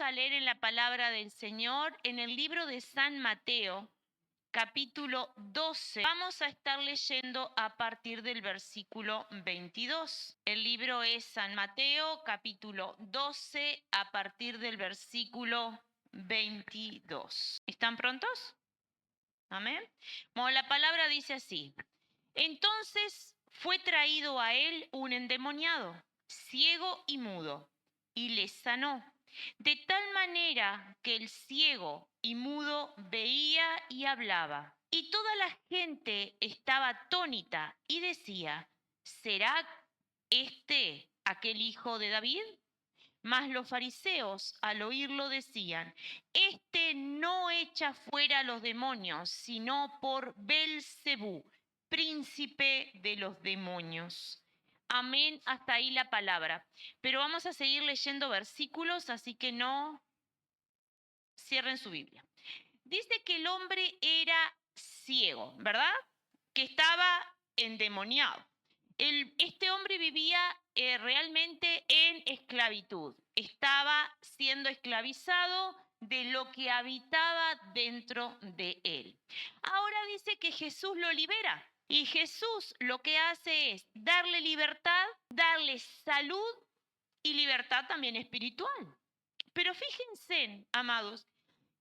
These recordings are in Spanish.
a leer en la palabra del Señor en el libro de San Mateo, capítulo 12. Vamos a estar leyendo a partir del versículo 22. El libro es San Mateo, capítulo 12, a partir del versículo 22. ¿Están prontos? Amén. Bueno, la palabra dice así. Entonces fue traído a él un endemoniado, ciego y mudo, y le sanó, de tal manera que el ciego y mudo veía y hablaba. Y toda la gente estaba atónita y decía, ¿será este aquel hijo de David? Mas los fariseos al oírlo decían, este no echa fuera a los demonios, sino por Belcebú, príncipe de los demonios. Amén, hasta ahí la palabra. Pero vamos a seguir leyendo versículos, así que no cierren su Biblia. Dice que el hombre era ciego, ¿verdad? Que estaba endemoniado. Este hombre vivía realmente en esclavitud. Estaba siendo esclavizado de lo que habitaba dentro de él. Ahora dice que Jesús lo libera. Y Jesús lo que hace es darle libertad, darle salud y libertad también espiritual. Pero fíjense, amados,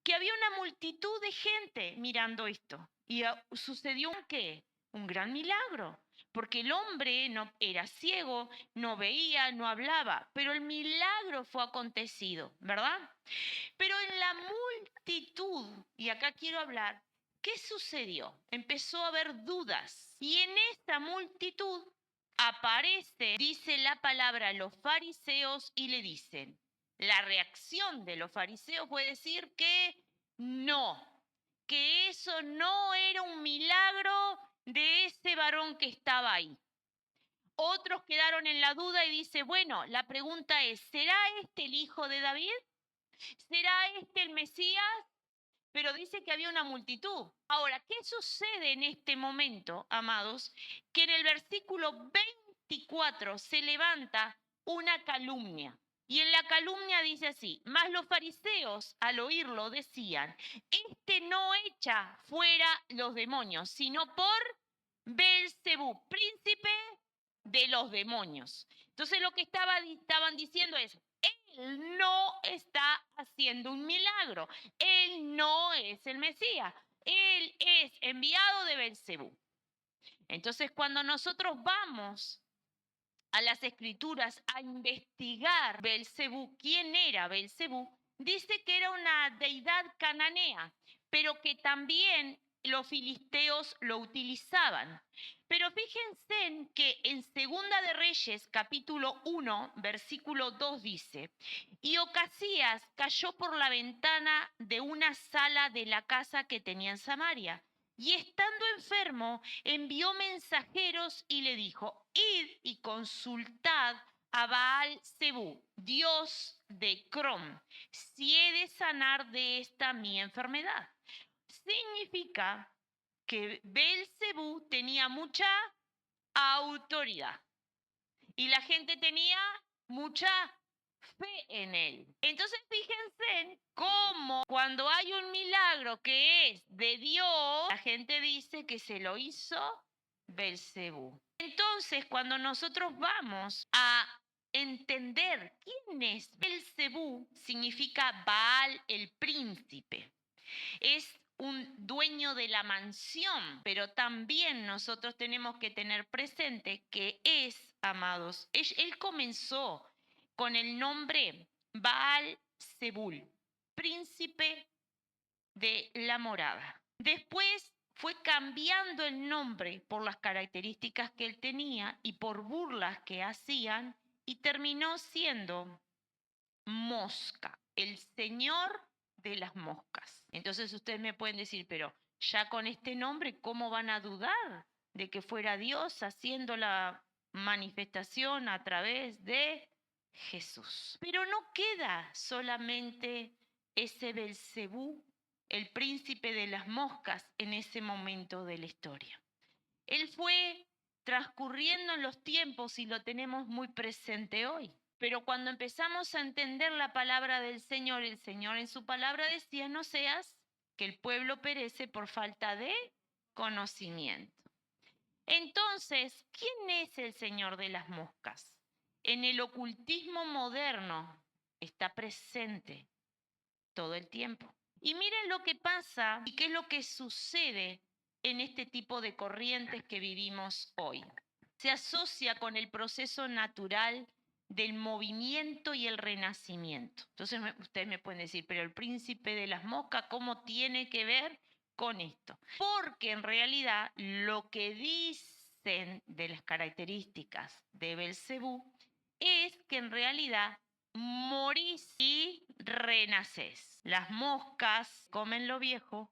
que había una multitud de gente mirando esto. Y sucedió un qué? Un gran milagro. Porque el hombre no era ciego, no veía, no hablaba, pero el milagro fue acontecido, ¿verdad? Pero en la multitud, y acá quiero hablar, ¿qué sucedió? Empezó a haber dudas. Y en esta multitud aparece, dice la palabra, los fariseos y le dicen, la reacción de los fariseos fue decir que no, que eso no era un milagro de ese varón que estaba ahí. Otros quedaron en la duda y dice, bueno, la pregunta es, ¿será este el hijo de David? ¿Será este el Mesías? Pero dice que había una multitud. Ahora, ¿qué sucede en este momento, amados? Que en el versículo 24 se levanta una calumnia. Y en la calumnia dice así, mas los fariseos al oírlo decían, este no echa fuera los demonios, sino por Belcebú, príncipe de los demonios. Entonces lo que estaban diciendo es, él no está haciendo un milagro, él no es el Mesías, él es enviado de Belcebú. Entonces cuando nosotros vamos a las escrituras a investigar Belcebú, quién era Belcebú, dice que era una deidad cananea, pero que también los filisteos lo utilizaban. Pero fíjense que en Segunda de Reyes, capítulo 1, versículo 2 dice, y Ocasías cayó por la ventana de una sala de la casa que tenía en Samaria. Y estando enfermo, envió mensajeros y le dijo, id y consultad a Baal-Zebú, dios de Crom, si he de sanar de esta mi enfermedad. Significa que Belcebú tenía mucha autoridad y la gente tenía mucha fe en él. Entonces fíjense cómo cuando hay un milagro que es de Dios, la gente dice que se lo hizo Belcebú. Entonces cuando nosotros vamos a entender quién es Belcebú, significa Baal el príncipe. Es un dueño de la mansión, pero también nosotros tenemos que tener presente que es, amados, él comenzó con el nombre Baal-Zebul, príncipe de la morada. Después fue cambiando el nombre por las características que él tenía y por burlas que hacían y terminó siendo Mosca, el señor de las moscas. Entonces ustedes me pueden decir, pero ya con este nombre, ¿cómo van a dudar de que fuera Dios haciendo la manifestación a través de Jesús? Pero no queda solamente ese Belcebú, el príncipe de las moscas, en ese momento de la historia. Él fue transcurriendo en los tiempos y lo tenemos muy presente hoy. Pero cuando empezamos a entender la palabra del Señor, el Señor en su palabra decía, no seas que el pueblo perece por falta de conocimiento. Entonces, ¿quién es el Señor de las moscas? En el ocultismo moderno está presente todo el tiempo. Y miren lo que pasa y qué es lo que sucede en este tipo de corrientes que vivimos hoy. Se asocia con el proceso natural del movimiento y el renacimiento. Entonces ustedes me pueden decir, pero el príncipe de las moscas, ¿cómo tiene que ver con esto? Porque en realidad lo que dicen de las características de Belcebú es que en realidad morís y renacés. Las moscas comen lo viejo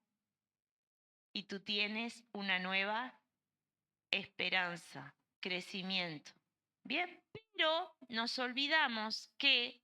y tú tienes una nueva esperanza, crecimiento. Bien, pero nos olvidamos que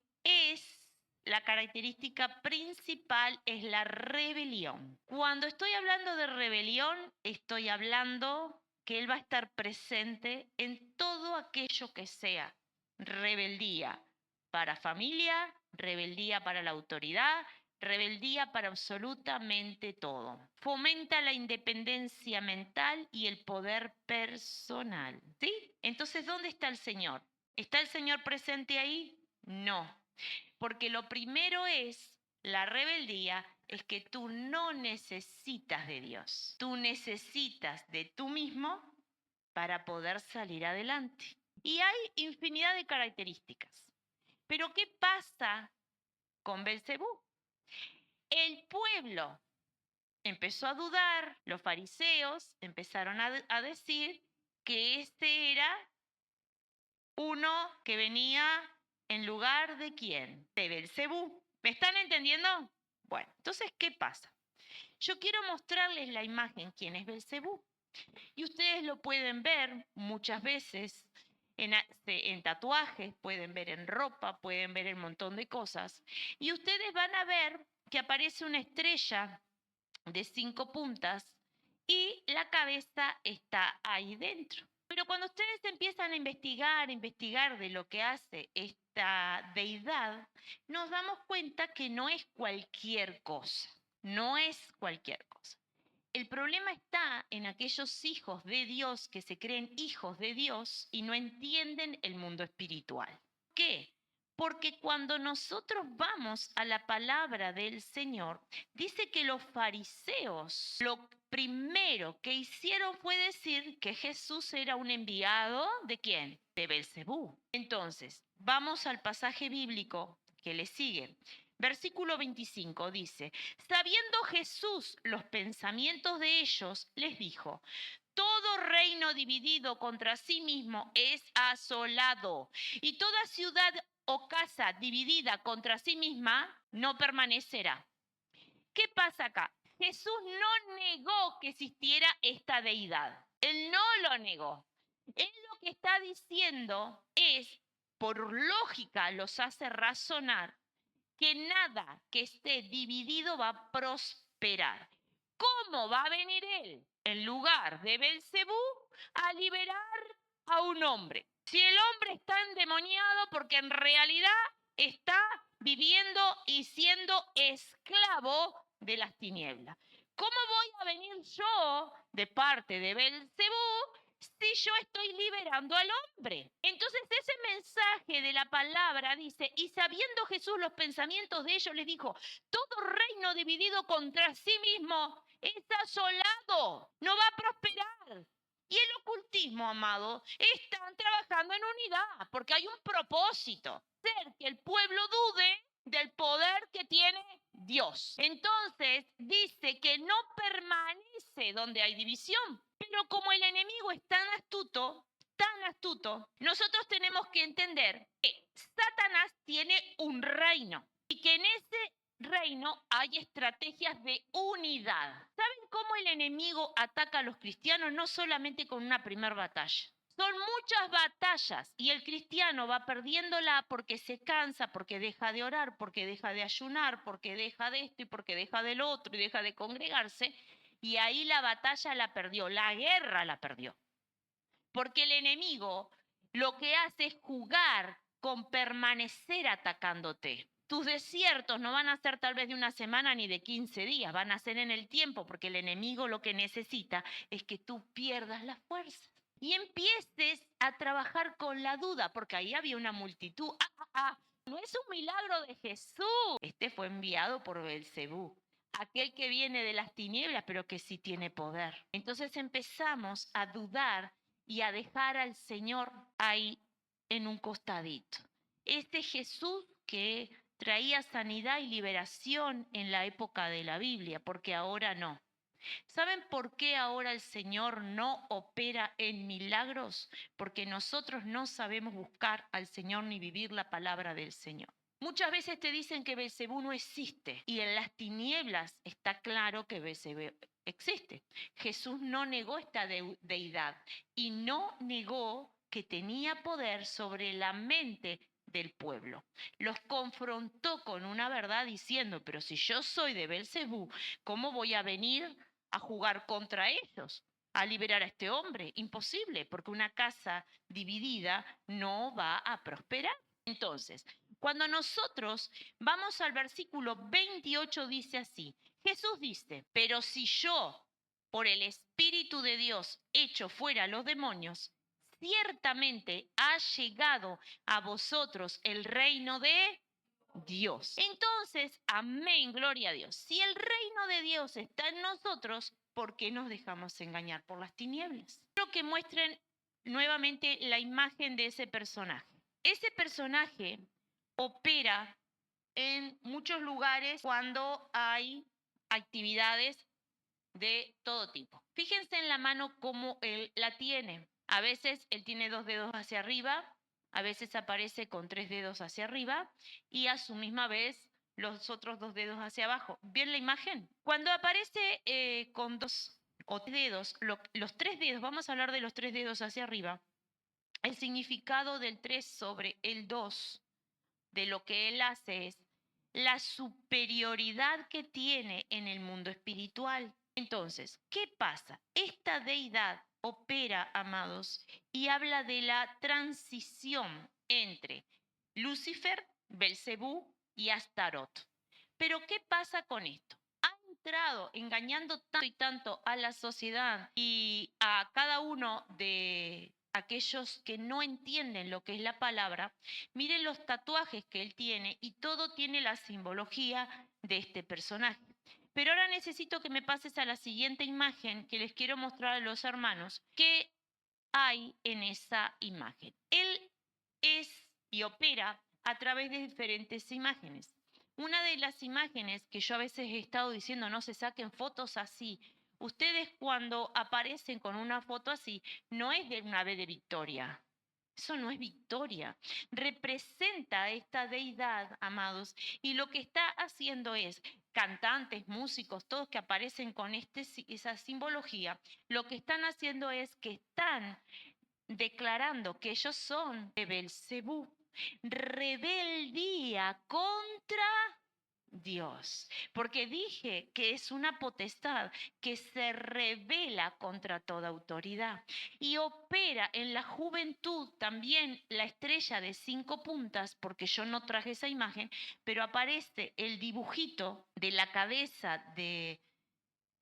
la característica principal es la rebelión. Cuando estoy hablando de rebelión, estoy hablando que Él va a estar presente en todo aquello que sea rebeldía para familia, rebeldía para la autoridad, rebeldía para absolutamente todo. Fomenta la independencia mental y el poder personal. ¿Sí? Entonces, ¿dónde está el Señor? ¿Está el Señor presente ahí? No. Porque lo primero es, la rebeldía es que tú no necesitas de Dios. Tú necesitas de tú mismo para poder salir adelante. Y hay infinidad de características. Pero ¿qué pasa con Belcebú? El pueblo empezó a dudar, los fariseos empezaron a decir que este era uno que venía en lugar de quién, de Belcebú. ¿Me están entendiendo? Bueno, entonces, ¿qué pasa? Yo quiero mostrarles la imagen quién es Belcebú. Y ustedes lo pueden ver muchas veces en tatuajes, pueden ver en ropa, pueden ver en un montón de cosas. Y ustedes van a ver que aparece una estrella de 5 puntas y la cabeza está ahí dentro. Pero cuando ustedes empiezan a investigar de lo que hace esta deidad, nos damos cuenta que no es cualquier cosa, no es cualquier cosa. El problema está en aquellos hijos de Dios que se creen hijos de Dios y no entienden el mundo espiritual. ¿Por qué? Porque cuando nosotros vamos a la palabra del Señor, dice que los fariseos lo primero que hicieron fue decir que Jesús era un enviado ¿de quién? De Belcebú. Entonces, vamos al pasaje bíblico que le sigue. Versículo 25 dice, sabiendo Jesús los pensamientos de ellos, les dijo, todo reino dividido contra sí mismo es asolado, y toda ciudad o casa dividida contra sí misma no permanecerá. ¿Qué pasa acá? Jesús no negó que existiera esta deidad. Él no lo negó. Él lo que está diciendo es, por lógica, los hace razonar que nada que esté dividido va a prosperar. ¿Cómo va a venir él, en lugar de Belcebú, a liberar a un hombre? Si el hombre está endemoniado porque en realidad está viviendo y siendo esclavo de las tinieblas. ¿Cómo voy a venir yo de parte de Belcebú si yo estoy liberando al hombre? Entonces ese mensaje de la palabra dice, y sabiendo Jesús los pensamientos de ellos, les dijo, todo reino dividido contra sí mismo es asolado, no va a prosperar. Y el ocultismo, amado, están trabajando en unidad, porque hay un propósito, ser que el pueblo dude del poder que tiene Dios. Entonces dice que no permanece donde hay división, pero como el enemigo es tan astuto, nosotros tenemos que entender que Satanás tiene un reino y que en ese reino hay estrategias de unidad. ¿Saben cómo el enemigo ataca a los cristianos? No solamente con una primera batalla. Son muchas batallas y el cristiano va perdiéndola porque se cansa, porque deja de orar, porque deja de ayunar, porque deja de esto y porque deja del otro y deja de congregarse. Y ahí la batalla la perdió, la guerra la perdió. Porque el enemigo lo que hace es jugar con permanecer atacándote. Tus desiertos no van a ser tal vez de una semana ni de 15 días, van a ser en el tiempo, porque el enemigo lo que necesita es que tú pierdas la fuerza y empieces a trabajar con la duda, porque ahí había una multitud. No es un milagro de Jesús. Este fue enviado por Belcebú, aquel que viene de las tinieblas, pero que sí tiene poder. Entonces empezamos a dudar y a dejar al Señor ahí en un costadito. Este Jesús que traía sanidad y liberación en la época de la Biblia, porque ahora no. ¿Saben por qué ahora el Señor no opera en milagros? Porque nosotros no sabemos buscar al Señor ni vivir la palabra del Señor. Muchas veces te dicen que Belcebú no existe y en las tinieblas está claro que Belcebú existe. Jesús no negó esta deidad y no negó que tenía poder sobre la mente del pueblo. Los confrontó con una verdad diciendo, pero si yo soy de Belcebú, ¿cómo voy a venir a jugar contra ellos, a liberar a este hombre? Imposible, porque una casa dividida no va a prosperar. Entonces, cuando nosotros vamos al versículo 28, dice así, Jesús dice, pero si yo, por el Espíritu de Dios, echo fuera a los demonios, ciertamente ha llegado a vosotros el reino de Dios. Entonces, amén, gloria a Dios. Si el reino de Dios está en nosotros, ¿por qué nos dejamos engañar por las tinieblas? Quiero que muestren nuevamente la imagen de ese personaje. Ese personaje opera en muchos lugares cuando hay actividades de todo tipo. Fíjense en la mano cómo él la tiene. A veces él tiene 2 dedos hacia arriba, a veces aparece con 3 dedos hacia arriba y a su misma vez los otros 2 dedos hacia abajo. ¿Ven la imagen? Cuando aparece con 2 o 3 dedos, los 3 dedos, vamos a hablar de los 3 dedos hacia arriba, el significado del 3 sobre el 2 de lo que él hace es la superioridad que tiene en el mundo espiritual. Entonces, ¿qué pasa? Esta deidad opera, amados, y habla de la transición entre Lucifer, Belcebú y Astarot. Pero ¿qué pasa con esto? Ha entrado engañando tanto y tanto a la sociedad y a cada uno de aquellos que no entienden lo que es la palabra. Miren los tatuajes que él tiene y todo tiene la simbología de este personaje. Pero ahora necesito que me pases a la siguiente imagen que les quiero mostrar a los hermanos. ¿Qué hay en esa imagen? Él es y opera a través de diferentes imágenes. Una de las imágenes que yo a veces he estado diciendo, no se saquen fotos así. Ustedes cuando aparecen con una foto así, no es de una ave de victoria. Eso no es victoria. Representa a esta deidad, amados, y lo que está haciendo es cantantes, músicos, todos que aparecen con esa simbología, lo que están haciendo es que están declarando que ellos son de Belcebú, rebeldía contra Dios, porque dije que es una potestad que se revela contra toda autoridad y opera en la juventud también la estrella de 5 puntas, porque yo no traje esa imagen, pero aparece el dibujito de la cabeza de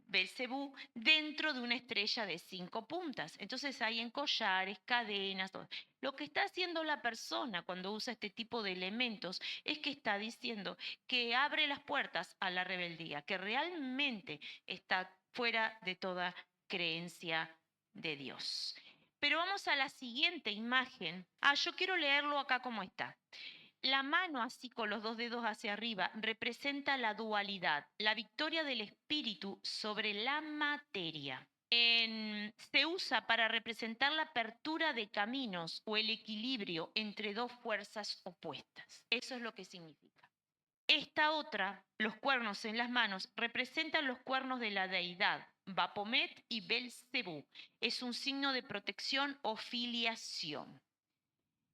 Belcebú dentro de una estrella de 5 puntas. Entonces hay en collares, cadenas, todo. Lo que está haciendo la persona cuando usa este tipo de elementos es que está diciendo que abre las puertas a la rebeldía, que realmente está fuera de toda creencia de Dios. Pero vamos a la siguiente imagen. Yo quiero leerlo acá como está. La mano así con los 2 dedos hacia arriba representa la dualidad, la victoria del espíritu sobre la materia. Se usa para representar la apertura de caminos o el equilibrio entre 2 fuerzas opuestas. Eso es lo que significa. Esta otra, los cuernos en las manos, representan los cuernos de la deidad, Baphomet y Belcebú. Es un signo de protección o filiación.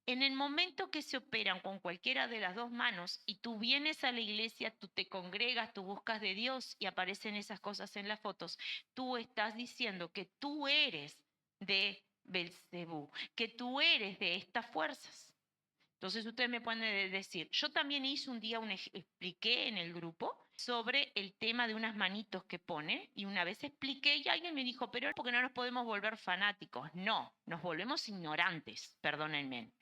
En el momento que se operan con cualquiera de las 2 manos y tú vienes a la iglesia, tú te congregas, tú buscas de Dios y aparecen esas cosas en las fotos, tú estás diciendo que tú eres de Belcebú, que tú eres de estas fuerzas. Entonces ustedes me pueden decir, yo también hice un día, expliqué en el grupo sobre el tema de unas manitos que ponen y una vez expliqué y alguien me dijo, pero ¿por qué no nos podemos volver fanáticos? No, nos volvemos ignorantes, perdónenme.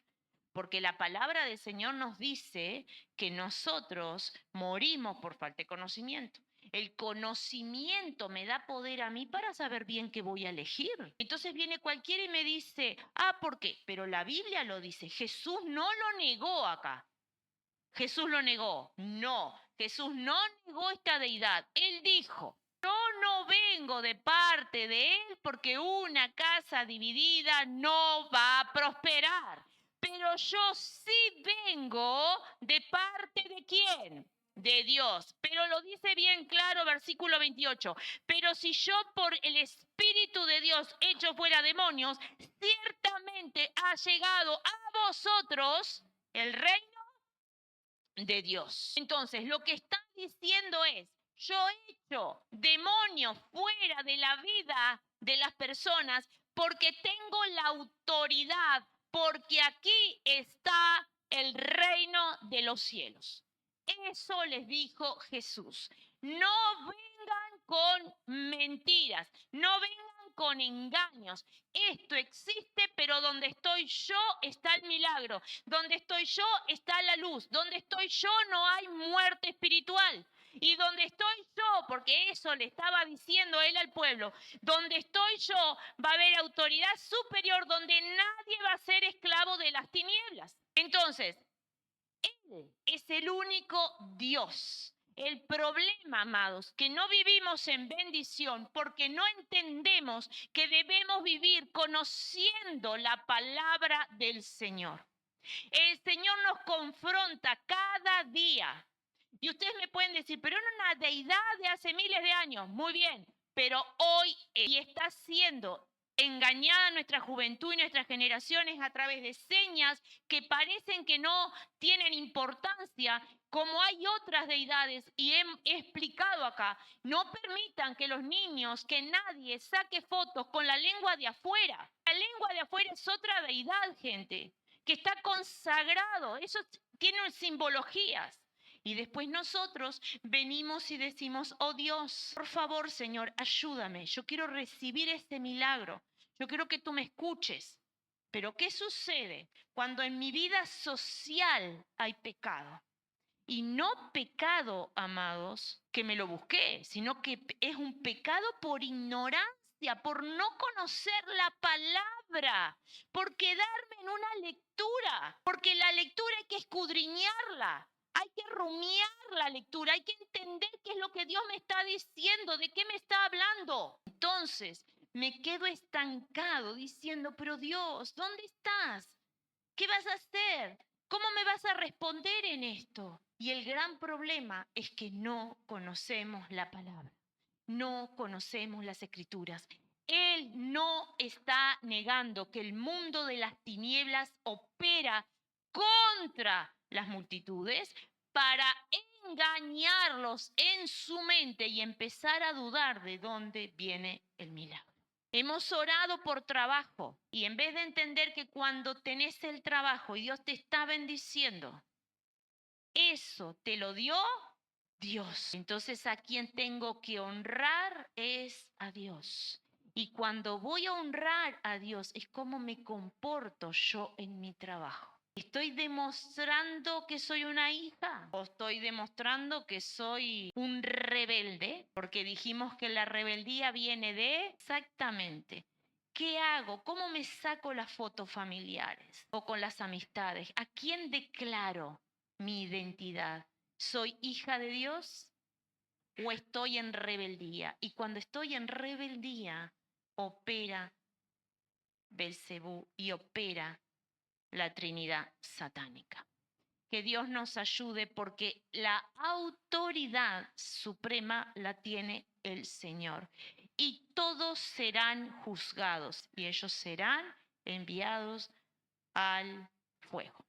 Porque la palabra del Señor nos dice que nosotros morimos por falta de conocimiento. El conocimiento me da poder a mí para saber bien qué voy a elegir. Entonces viene cualquiera y me dice, ¿por qué? Pero la Biblia lo dice, Jesús no lo negó acá. Jesús lo negó. No, Jesús no negó esta deidad. Él dijo, yo no vengo de parte de él porque una casa dividida no va a prosperar. Pero yo sí vengo de parte de quién? De Dios. Pero lo dice bien claro, versículo 28. Pero si yo por el Espíritu de Dios echo fuera demonios, ciertamente ha llegado a vosotros el reino de Dios. Entonces, lo que está diciendo es, yo echo demonios fuera de la vida de las personas porque tengo la autoridad, porque aquí está el reino de los cielos. Eso les dijo Jesús. No vengan con mentiras, no vengan con engaños. Esto existe, pero donde estoy yo está el milagro. Donde estoy yo está la luz. Donde estoy yo no hay muerte espiritual. Y donde estoy yo, porque eso le estaba diciendo él al pueblo, donde estoy yo va a haber autoridad superior, donde nadie va a ser esclavo de las tinieblas. Entonces, él es el único Dios. El problema, amados, que no vivimos en bendición porque no entendemos que debemos vivir conociendo la palabra del Señor. El Señor nos confronta cada día. Y ustedes me pueden decir, pero era una deidad de hace miles de años. Muy bien, pero hoy y está siendo engañada nuestra juventud y nuestras generaciones a través de señas que parecen que no tienen importancia, como hay otras deidades, y he explicado acá, no permitan que los niños, que nadie saque fotos con la lengua de afuera. La lengua de afuera es otra deidad, gente, que está consagrado, eso tiene simbologías. Y después nosotros venimos y decimos, oh Dios, por favor, Señor, ayúdame. Yo quiero recibir este milagro. Yo quiero que tú me escuches. Pero ¿qué sucede cuando en mi vida social hay pecado? Y no pecado, amados, que me lo busqué, sino que es un pecado por ignorancia, por no conocer la palabra, por quedarme en una lectura, porque la lectura hay que escudriñarla. Hay que rumiar la lectura, hay que entender qué es lo que Dios me está diciendo, de qué me está hablando. Entonces, me quedo estancado diciendo, pero Dios, ¿dónde estás? ¿Qué vas a hacer? ¿Cómo me vas a responder en esto? Y el gran problema es que no conocemos la palabra, no conocemos las escrituras. Él no está negando que el mundo de las tinieblas opera contra las multitudes para engañarlos en su mente y empezar a dudar de dónde viene el milagro. Hemos orado por trabajo y en vez de entender que cuando tenés el trabajo y Dios te está bendiciendo, eso te lo dio Dios. Entonces a quien tengo que honrar es a Dios. Y cuando voy a honrar a Dios es cómo me comporto yo en mi trabajo. ¿Estoy demostrando que soy una hija? ¿O estoy demostrando que soy un rebelde? Porque dijimos que la rebeldía viene de exactamente. ¿Qué hago? ¿Cómo me saco las fotos familiares o con las amistades? ¿A quién declaro mi identidad? ¿Soy hija de Dios o estoy en rebeldía? Y cuando estoy en rebeldía, opera Belcebú y opera la Trinidad satánica. Que Dios nos ayude porque la autoridad suprema la tiene el Señor. Y todos serán juzgados y ellos serán enviados al fuego.